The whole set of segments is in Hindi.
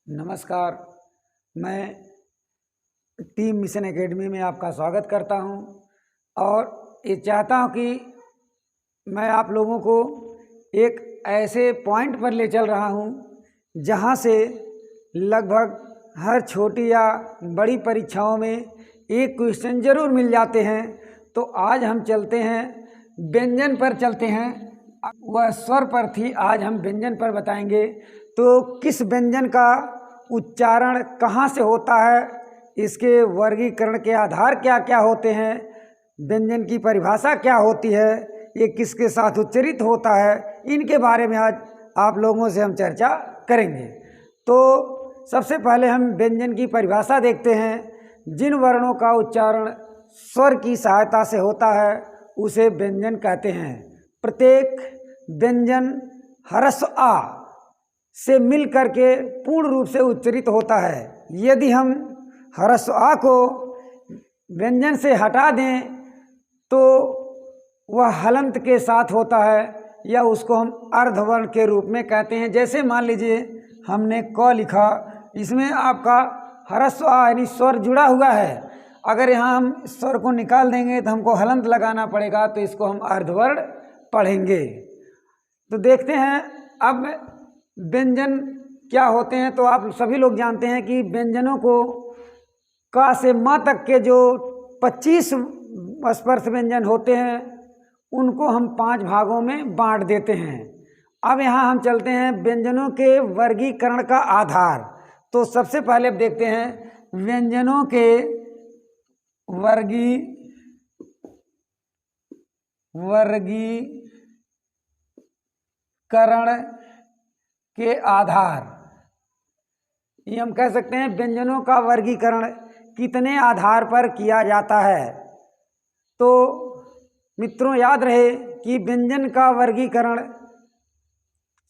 नमस्कार। मैं टीम मिशन एकेडमी में आपका स्वागत करता हूं और ये चाहता हूं कि मैं आप लोगों को एक ऐसे पॉइंट पर ले चल रहा हूं जहां से लगभग हर छोटी या बड़ी परीक्षाओं में एक क्वेश्चन ज़रूर मिल जाते हैं। तो आज हम चलते हैं व्यंजन पर चलते हैं। वह स्वर पर थी, आज हम व्यंजन पर बताएंगे। तो किस व्यंजन का उच्चारण कहाँ से होता है, इसके वर्गीकरण के आधार क्या क्या होते हैं, व्यंजन की परिभाषा क्या होती है, ये किसके साथ उच्चरित होता है, इनके बारे में आज आप लोगों से हम चर्चा करेंगे। तो सबसे पहले हम व्यंजन की परिभाषा देखते हैं। जिन वर्णों का उच्चारण स्वर की सहायता से होता है उसे व्यंजन कहते हैं। प्रत्येक व्यंजन ह्रस्व आ से मिल करके पूर्ण रूप से उच्चरित होता है। यदि हम ह्रस्व आ को व्यंजन से हटा दें तो वह हलंत के साथ होता है या उसको हम अर्धवर्ण के रूप में कहते हैं। जैसे मान लीजिए हमने क लिखा, इसमें आपका ह्रस्व आ यानी स्वर जुड़ा हुआ है। अगर यहाँ हम स्वर को निकाल देंगे तो हमको हलंत लगाना पड़ेगा, तो इसको हम अर्धवर्ण पढ़ेंगे। तो देखते हैं अब व्यंजन क्या होते हैं। तो आप सभी लोग जानते हैं कि व्यंजनों को का से म तक के जो 25 स्पर्श व्यंजन होते हैं उनको हम 5 भागों में बांट देते हैं। अब यहाँ हम चलते हैं व्यंजनों के वर्गीकरण का आधार। तो सबसे पहले अब देखते हैं व्यंजनों के वर्गीकरण के आधार। ये हम कह सकते हैं व्यंजनों का वर्गीकरण कितने आधार पर किया जाता है। तो मित्रों याद रहे कि व्यंजन का वर्गीकरण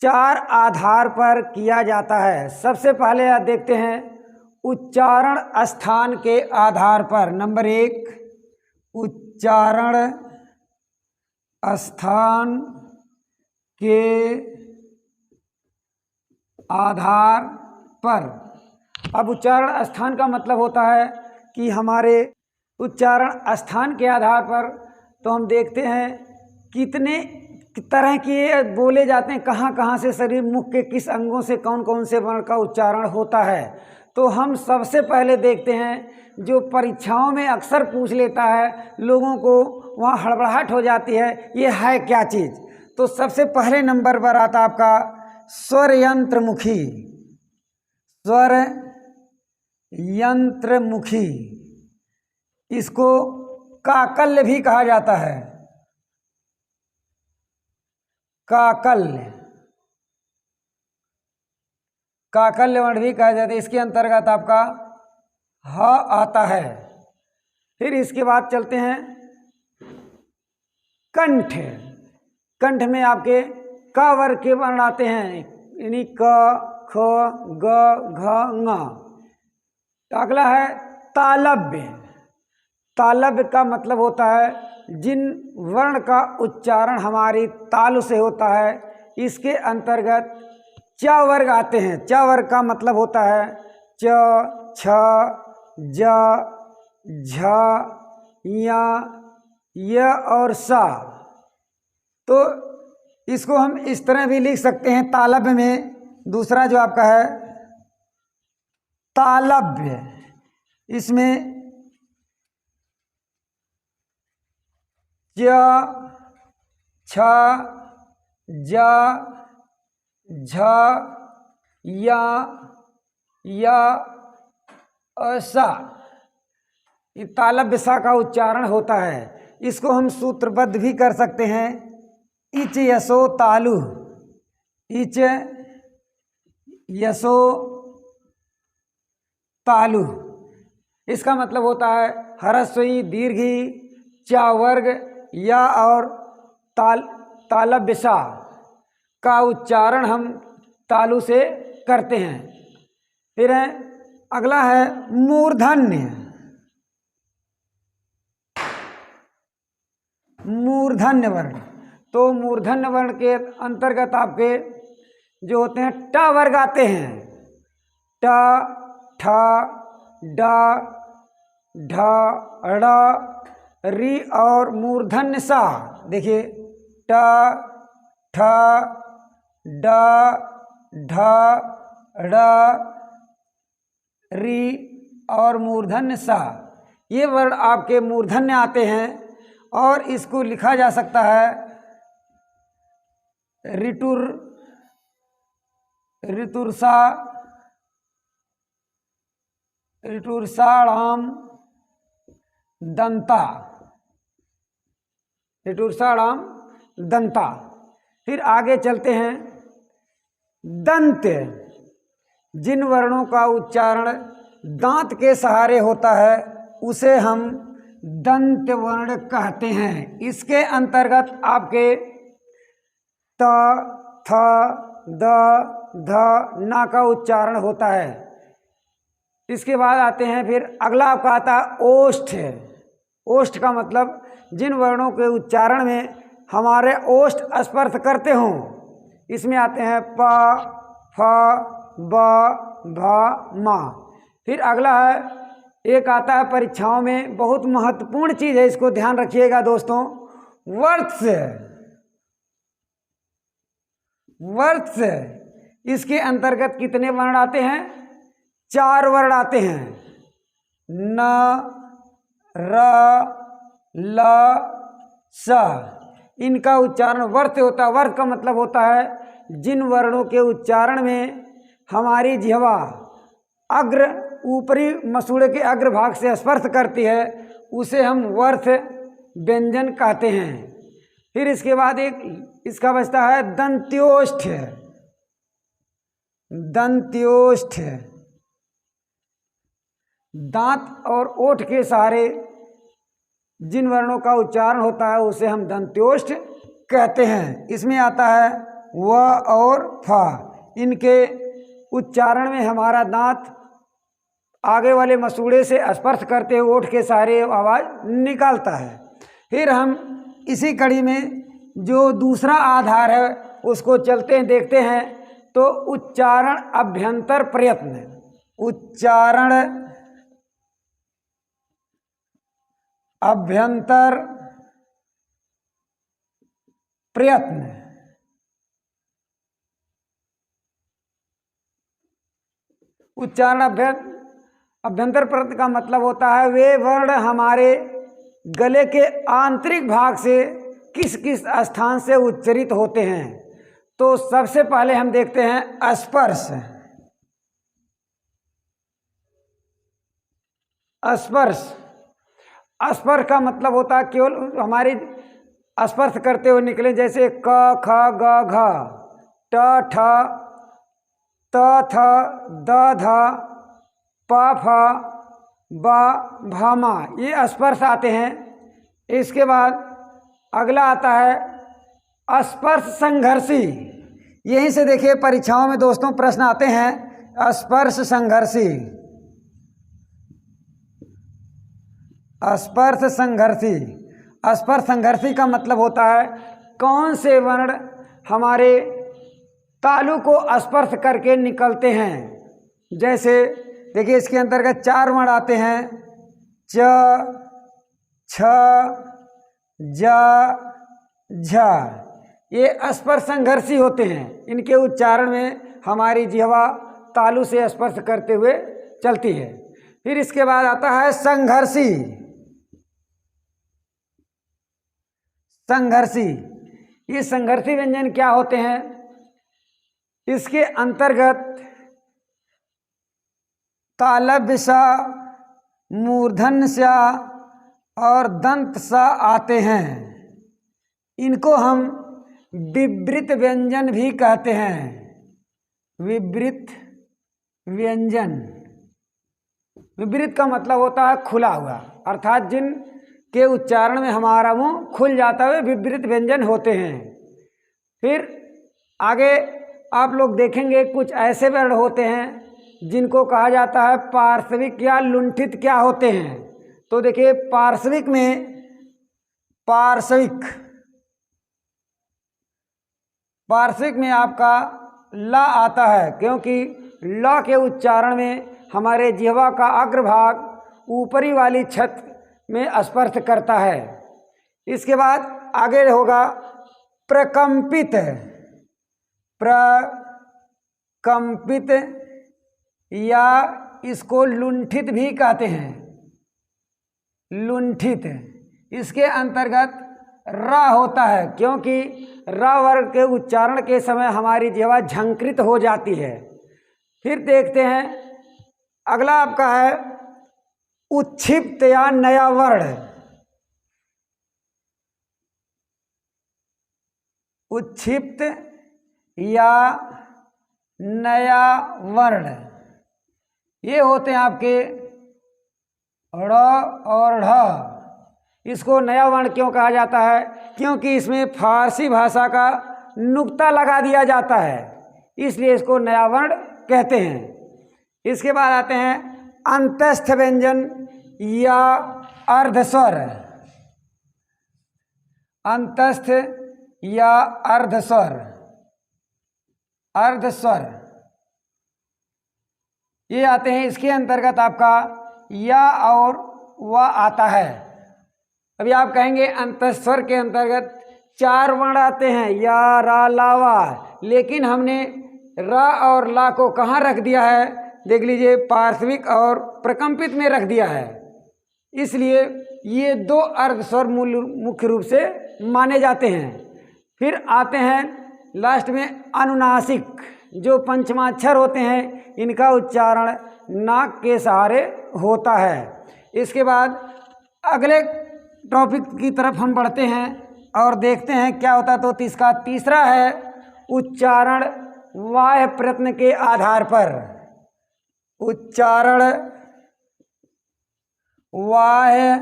4 आधार पर किया जाता है। सबसे पहले आप देखते हैं उच्चारण स्थान के आधार पर। नंबर 1, उच्चारण स्थान के आधार पर। अब उच्चारण स्थान का मतलब होता है कि हमारे उच्चारण स्थान के आधार पर तो हम देखते हैं कितने तरह के बोले जाते हैं, कहाँ कहाँ से शरीर मुख के किस अंगों से कौन कौन से वर्ण का उच्चारण होता है। तो हम सबसे पहले देखते हैं जो परीक्षाओं में अक्सर पूछ लेता है, लोगों को वहाँ हड़बड़ाहट हो जाती है, ये है क्या चीज़। तो सबसे पहले नंबर पर आता आपका स्वर यंत्रमुखी। स्वर यंत्रमुखी, इसको काकल्य भी कहा जाता है। काकल्य वर्ण भी कहा जाता है। इसके अंतर्गत आपका ह आता है। फिर इसके बाद चलते हैं कंठ। कंठ में आपके क वर्ग के वर्ण आते हैं, यानी क, ख, ग, घ, ङ। अगला है तालव्य। तालव्य का मतलब होता है जिन वर्ण का उच्चारण हमारी तालु से होता है, इसके अंतर्गत च वर्ग आते हैं। च वर्ग का मतलब होता है च, छ, ज, झ, य, य और सा। तो इसको हम इस तरह भी लिख सकते हैं तालव्य में। दूसरा जो आपका है तालव्य, इसमें च, छ, ज, झ, य, य और सा। ये तालव्य सा का उच्चारण होता है। इसको हम सूत्रबद्ध भी कर सकते हैं। इच यशो तालु, इच यशो तालु। इसका मतलब होता है ह्रस्वी दीर्घी च वर्ग या और तालव्य सा का उच्चारण हम तालु से करते हैं। फिर अगला है मूर्धन्य। मूर्धन्य वर्ण। तो मूर्धन्य वर्ण के अंतर्गत आपके जो होते हैं ट वर्ग आते हैं। ट, ठ, ड, ढ, ड़, री और मूर्धन्य सा। देखिए ट, ठ, ड, ढ, ड़, री और मूर्धन्य सा, ये वर्ण आपके मूर्धन्य आते हैं और इसको लिखा जा सकता है ऋतुर, ऋतुर्षा, ऋतुर्षाणाम दंता, ऋतुर्षाणाम दंता। फिर आगे चलते हैं। दंत, जिन वर्णों का उच्चारण दांत के सहारे होता है उसे हम दंत वर्ण कहते हैं। इसके अंतर्गत आपके त, थ, द, ध, ना का उच्चारण होता है। इसके बाद आते हैं फिर अगला आपका आता है ओष्ठ। ओष्ठ का मतलब जिन वर्णों के उच्चारण में हमारे ओष्ठ स्पर्श करते हों, इसमें आते हैं प, फ, ब, भ, म। फिर अगला है, एक आता है परीक्षाओं में बहुत महत्वपूर्ण चीज़ है, इसको ध्यान रखिएगा दोस्तों, वर्ष। वर्ष, इसके अंतर्गत कितने वर्ण आते हैं? 4 वर्ण आते हैं। न, र, ल, स। इनका उच्चारण वर्ष होता है। वर्ष का मतलब होता है जिन वर्णों के उच्चारण में हमारी जिह्वा अग्र, ऊपरी मसूड़े के अग्रभाग से स्पर्श करती है उसे हम वर्ष व्यंजन कहते हैं। फिर इसके बाद एक इसका बचता है दंत्योष्ठ। दंत्योष्ठ, दांत और ओठ के सहारे जिन वर्णों का उच्चारण होता है उसे हम दंत्योष्ठ कहते हैं। इसमें आता है व और फ। इनके उच्चारण में हमारा दांत आगे वाले मसूड़े से स्पर्श करते हुए ओठ के सहारे आवाज़ निकालता है। फिर हम इसी कड़ी में जो दूसरा आधार है उसको चलते हैं, देखते हैं। तो उच्चारण अभ्यंतर प्रयत्न। उच्चारण अभ्यंतर प्रयत्न। उच्चारण अभ्यंतर प्रयत्न का मतलब होता है वे वर्ण हमारे गले के आंतरिक भाग से किस किस स्थान से उच्चरित होते हैं। तो सबसे पहले हम देखते हैं स्पर्श। स्पर्श, स्पर्श का मतलब होता है केवल हमारी स्पर्श करते हुए निकले, जैसे क, ख, ग, घ, ट, ठ, त, थ, द, ध, प, फ, ब, भ, म, ये स्पर्श आते हैं। इसके बाद अगला आता है स्पर्श संघर्षी। यहीं से देखिए परीक्षाओं में दोस्तों प्रश्न आते हैं स्पर्श संघर्षी। स्पर्श संघर्षी, स्पर्श संघर्षी का मतलब होता है कौन से वर्ण हमारे तालु को स्पर्श करके निकलते हैं। जैसे देखिए इसके अंतर्गत 4 वर्ण आते हैं, च, छ, ज, झ। ये स्पर्श संघर्षी होते हैं। इनके उच्चारण में हमारी जिह्वा तालु से स्पर्श करते हुए चलती है। फिर इसके बाद आता है संघर्षी। संघर्षी, ये संघर्षी व्यंजन क्या होते हैं? इसके अंतर्गत तालव्य सा, मूर्धन्य सा और दंत सा आते हैं। इनको हम विवृत व्यंजन भी कहते हैं। विवृत व्यंजन, विवृत का मतलब होता है खुला हुआ, अर्थात जिन के उच्चारण में हमारा मुंह खुल जाता है विवृत व्यंजन होते हैं। फिर आगे आप लोग देखेंगे कुछ ऐसे वर्ण होते हैं जिनको कहा जाता है पार्श्विक या लुंठित क्या होते हैं। तो देखिए पार्श्विक में, पार्श्विक में आपका ला आता है, क्योंकि ल के उच्चारण में हमारे जिह्वा का अग्रभाग ऊपरी वाली छत में स्पर्श करता है। इसके बाद आगे होगा प्रकंपित। प्रकंपित या इसको लुंठित भी कहते हैं। लुंठित, इसके अंतर्गत र होता है, क्योंकि र वर्ग के उच्चारण के समय हमारी जिह्वा झंकृत हो जाती है। फिर देखते हैं अगला आपका है उच्छिप्त या नया वर्ण। उच्छिप्त या नया वर्ण ये होते हैं आपके ड़ और ढ। इसको नया वर्ण क्यों कहा जाता है? क्योंकि इसमें फारसी भाषा का नुक्ता लगा दिया जाता है, इसलिए इसको नया वर्ण कहते हैं। इसके बाद आते हैं अंतस्थ व्यंजन या अर्धस्वर। अंतस्थ या अर्धस्वर। अर्धस्वर ये आते हैं, इसके अंतर्गत आपका या और व आता है। अभी आप कहेंगे अंतस्वर के अंतर्गत 4 वर्ण आते हैं, या, रा, ला, वा, लेकिन हमने रा और ला को कहाँ रख दिया है? देख लीजिए, पार्श्विक और प्रकंपित में रख दिया है। इसलिए ये 2 अर्धस्वर मुख्य रूप से माने जाते हैं। फिर आते हैं लास्ट में अनुनासिक, जो पंचमाक्षर होते हैं, इनका उच्चारण नाक के सहारे होता है। इसके बाद अगले टॉपिक की तरफ हम बढ़ते हैं और देखते हैं क्या होता है। तो इसका तीसरा है उच्चारण वाह्य प्रयत्न के आधार पर। उच्चारण वाह्य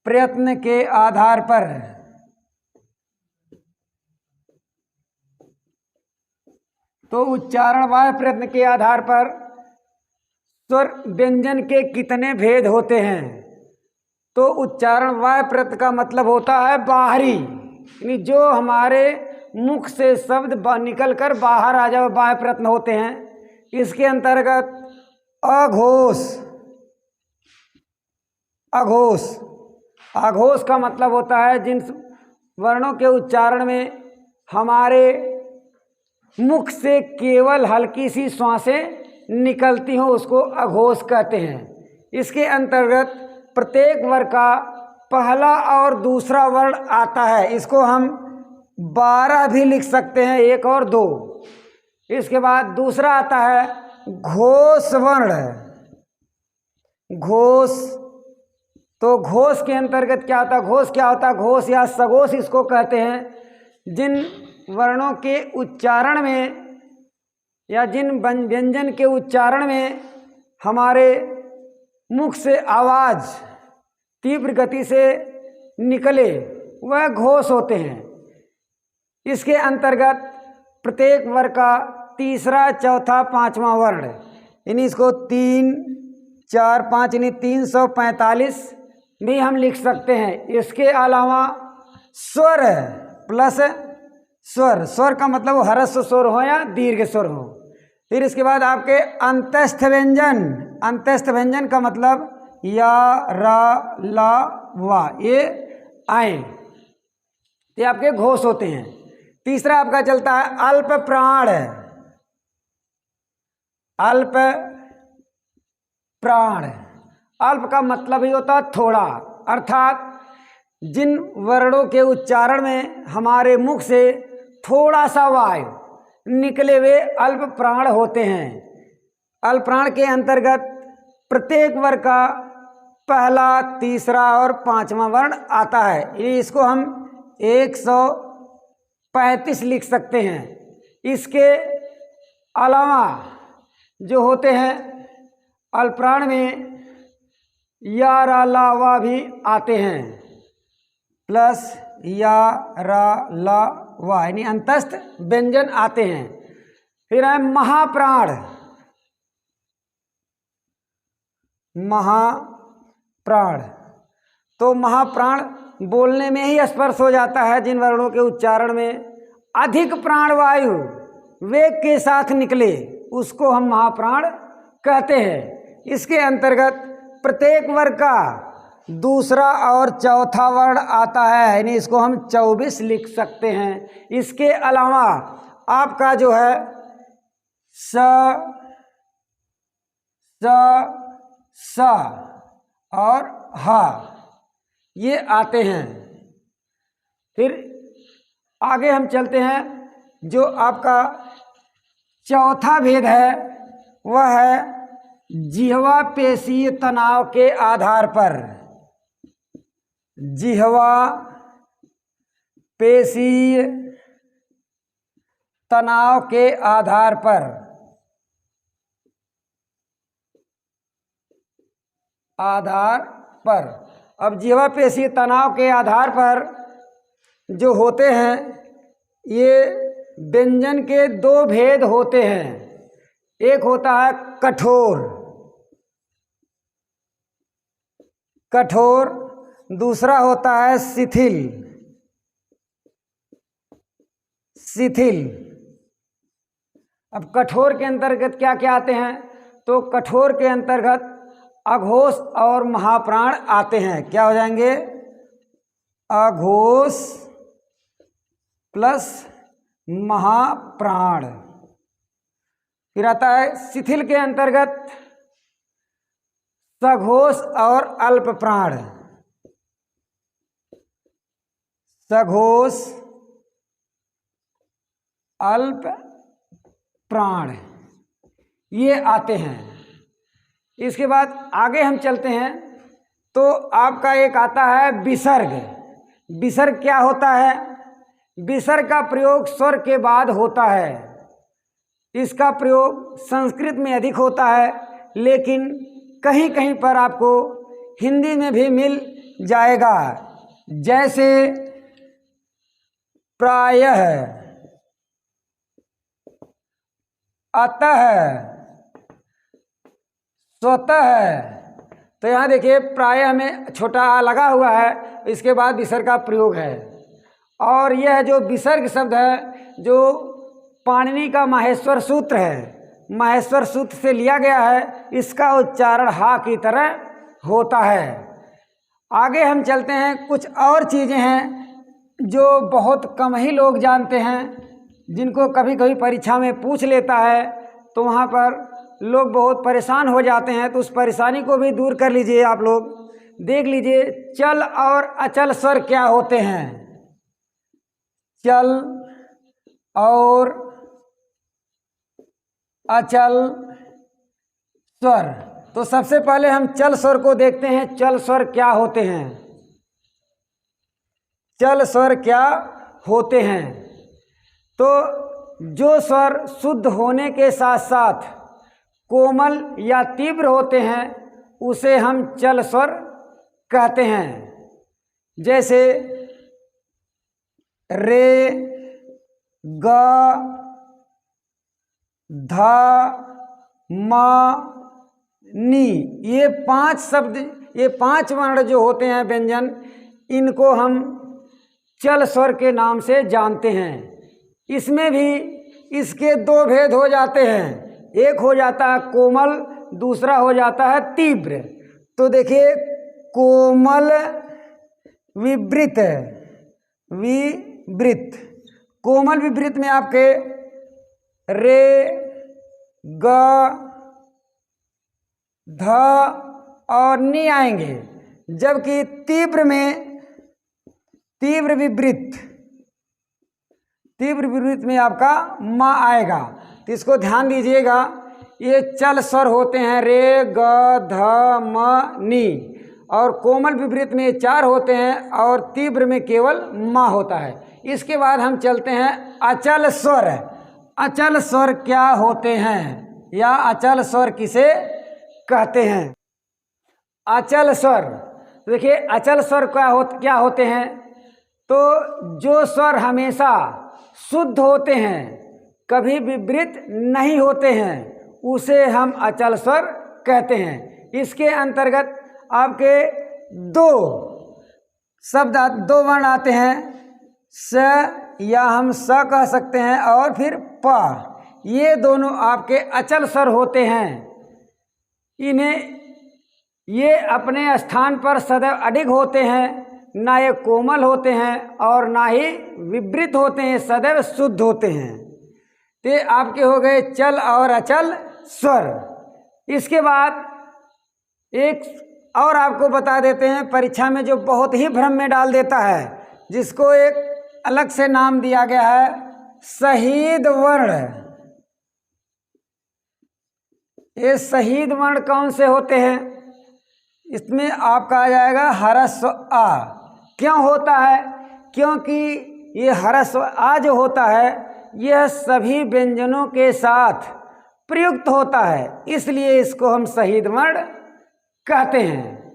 प्रयत्न के आधार पर। तो उच्चारण वाह्य प्रयत्न के आधार पर स्वर व्यंजन के कितने भेद होते हैं? तो उच्चारण वाह्य प्रयत्न का मतलब होता है बाहरी, यानी जो हमारे मुख से शब्द निकलकर बाहर आ जाए, बाह्य प्रयत्न होते हैं। इसके अंतर्गत अघोष। अघोष, अघोष का मतलब होता है जिन वर्णों के उच्चारण में हमारे मुख से केवल हल्की सी श्वासें निकलती हों, उसको अघोष कहते हैं। इसके अंतर्गत प्रत्येक वर्ग का पहला और दूसरा वर्ण आता है। इसको हम 12 भी लिख सकते हैं, 1 और 2। इसके बाद दूसरा आता है घोष वर्ण। घोष, तो घोष के अंतर्गत क्या होता है? घोष क्या होता है? घोष या सघोष इसको कहते हैं, जिन वर्णों के उच्चारण में या जिन व्यंजन के उच्चारण में हमारे मुख से आवाज़ तीव्र गति से निकले, वह घोष होते हैं। इसके अंतर्गत प्रत्येक वर्ग का तीसरा, चौथा, 5वां वर्ण, यानी इसको 3, 4, 5 यानी 345 भी हम लिख सकते हैं। इसके अलावा स्वर प्लस स्वर, स्वर का मतलब ह्रस्व स्वर हो या दीर्घ स्वर हो। फिर इसके बाद आपके अंतस्थ व्यंजन। अंतस्थ व्यंजन का मतलब या, रा, ला, वा, ये आए, ये आपके घोष होते हैं। तीसरा आपका चलता है अल्प प्राण। अल्प प्राण, अल्प का मतलब ही होता है थोड़ा, अर्थात जिन वर्णों के उच्चारण में हमारे मुख से थोड़ा सा वायु निकले वे अल्प प्राण होते हैं। अल्प प्राण के अंतर्गत प्रत्येक वर्ग का पहला, तीसरा और 5वां वर्ण आता है। इसको हम 135 लिख सकते हैं। इसके अलावा जो होते हैं अल्प प्राण में या, रा, ला, वा भी आते हैं, प्लस या, रा, ला, वा, यानी अंतस्थ व्यंजन आते हैं। फिर है महाप्राण। महाप्राण, तो महाप्राण बोलने में ही स्पर्श हो जाता है जिन वर्णों के उच्चारण में अधिक प्राणवायु वेग के साथ निकले उसको हम महाप्राण कहते हैं। इसके अंतर्गत प्रत्येक वर्ग का दूसरा और चौथा वर्ण आता है, यानी इसको हम 24 लिख सकते हैं। इसके अलावा आपका जो है स, और हा ये आते हैं। फिर आगे हम चलते हैं। जो आपका चौथा भेद है वह है जिह्वा पेशीय तनाव के आधार पर। जिह्वा पेशीय तनाव के आधार पर अब जिह्वा पेशीय तनाव के आधार पर जो होते हैं ये व्यंजन के दो भेद होते हैं। एक होता है कठोर, दूसरा होता है शिथिल। अब कठोर के अंतर्गत क्या क्या आते हैं? तो कठोर के अंतर्गत अघोष और महाप्राण आते हैं। क्या हो जाएंगे? अघोष प्लस महाप्राण। फिर आता है शिथिल के अंतर्गत सघोष और अल्प प्राण। सघोष अल्प प्राण ये आते हैं। इसके बाद आगे हम चलते हैं तो आपका एक आता है विसर्ग। विसर्ग क्या होता है? विसर्ग का प्रयोग स्वर के बाद होता है। इसका प्रयोग संस्कृत में अधिक होता है, लेकिन कहीं कहीं पर आपको हिंदी में भी मिल जाएगा। जैसे प्रायः, अतः, स्वतः। तो यहाँ देखिए प्रायः में छोटा आ लगा हुआ है, इसके बाद विसर्ग का प्रयोग है। और यह जो विसर्ग शब्द है जो पाणिनि का माहेश्वर सूत्र है, माहेश्वर सूत्र से लिया गया है, इसका उच्चारण हा की तरह होता है। आगे हम चलते हैं। कुछ और चीज़ें हैं जो बहुत कम ही लोग जानते हैं, जिनको कभी कभी परीक्षा में पूछ लेता है तो वहाँ पर लोग बहुत परेशान हो जाते हैं। तो उस परेशानी को भी दूर कर लीजिए। आप लोग देख लीजिए चल और अचल स्वर क्या होते हैं। चल और अचल स्वर। तो सबसे पहले हम चल स्वर को देखते हैं। चल स्वर क्या होते हैं? चल स्वर क्या होते हैं? तो जो स्वर शुद्ध होने के साथ साथ कोमल या तीव्र होते हैं उसे हम चल स्वर कहते हैं। जैसे रे, ग, ध, म, नी, ये 5 शब्द, ये 5 वर्ण जो होते हैं व्यंजन, इनको हम चल स्वर के नाम से जानते हैं। इसमें भी इसके 2 भेद हो जाते हैं। एक हो जाता है कोमल, दूसरा हो जाता है तीव्र। तो देखिए कोमल विवृत, कोमल विवृत में आपके रे, ग, ध और नी आएंगे। जबकि तीव्र में तीव्र विवृत में आपका म आएगा। तो इसको ध्यान दीजिएगा। ये चल स्वर होते हैं रे, ग, ध, म, नी। और कोमल विवृत में 4 होते हैं और तीव्र में केवल म होता है। इसके बाद हम चलते हैं अचल स्वर। अचल स्वर क्या होते हैं या अचल स्वर किसे कहते हैं? अचल स्वर, देखिए अचल स्वर क्या होते हैं? तो जो स्वर हमेशा शुद्ध होते हैं, कभी विवृत नहीं होते हैं, उसे हम अचल स्वर कहते हैं। इसके अंतर्गत आपके 2 शब्द 2 वर्ण आते हैं। स या हम स कह सकते हैं और फिर प, ये दोनों आपके अचल स्वर होते हैं। इन्हें ये अपने स्थान पर सदैव अडिग होते हैं, ना ये कोमल होते हैं और ना ही विवृत होते हैं, सदैव शुद्ध होते हैं। ते आपके हो गए चल और अचल स्वर। इसके बाद एक और आपको बता देते हैं परीक्षा में जो बहुत ही भ्रम में डाल देता है, जिसको एक अलग से नाम दिया गया है शहीद वर्ण। ये शहीद वर्ण कौन से होते हैं? इसमें आपका आ जाएगा ह्रस्व आ। क्यों होता है? क्योंकि ये ह्रस्व आ जो होता है यह सभी व्यंजनों के साथ प्रयुक्त होता है, इसलिए इसको हम शहीद वर्ण कहते हैं।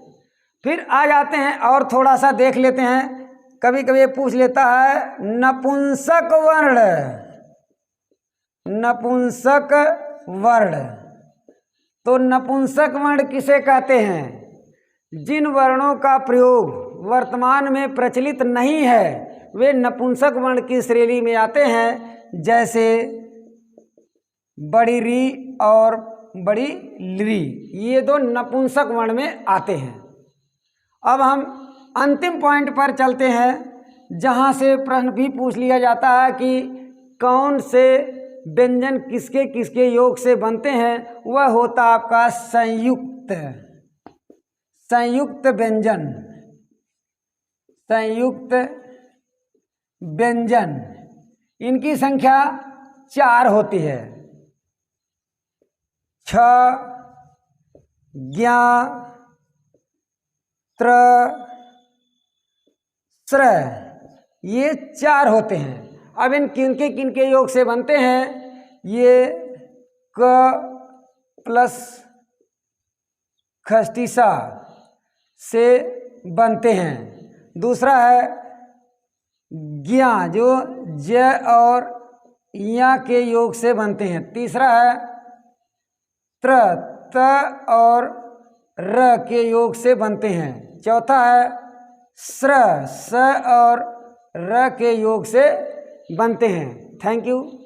फिर आ जाते हैं और थोड़ा सा देख लेते हैं, कभी कभी पूछ लेता है नपुंसक वर्ण। नपुंसक वर्ण, तो नपुंसक वर्ण किसे कहते हैं? जिन वर्णों का प्रयोग वर्तमान में प्रचलित नहीं है वे नपुंसक वर्ण की श्रेणी में आते हैं, जैसे बड़ी री और बड़ी ली, ये दो नपुंसक वर्ण में आते हैं। अब हम अंतिम पॉइंट पर चलते हैं, जहाँ से प्रश्न भी पूछ लिया जाता है कि कौन से व्यंजन किसके किसके योग से बनते हैं। वह होता आपका संयुक्त व्यंजन। संयुक्त व्यंजन, इनकी संख्या 4 होती है। छ, ज्ञ, त्र, स्र, ये 4 होते हैं। अब इन किनके किनके योग से बनते हैं? ये क प्लस खस्तिसा से बनते हैं। दूसरा है ज्ञ, जो ज और या के योग से बनते हैं। तीसरा है त्र, त और र के योग से बनते हैं। चौथा है स्र, स और र के योग से बनते हैं। Thank you.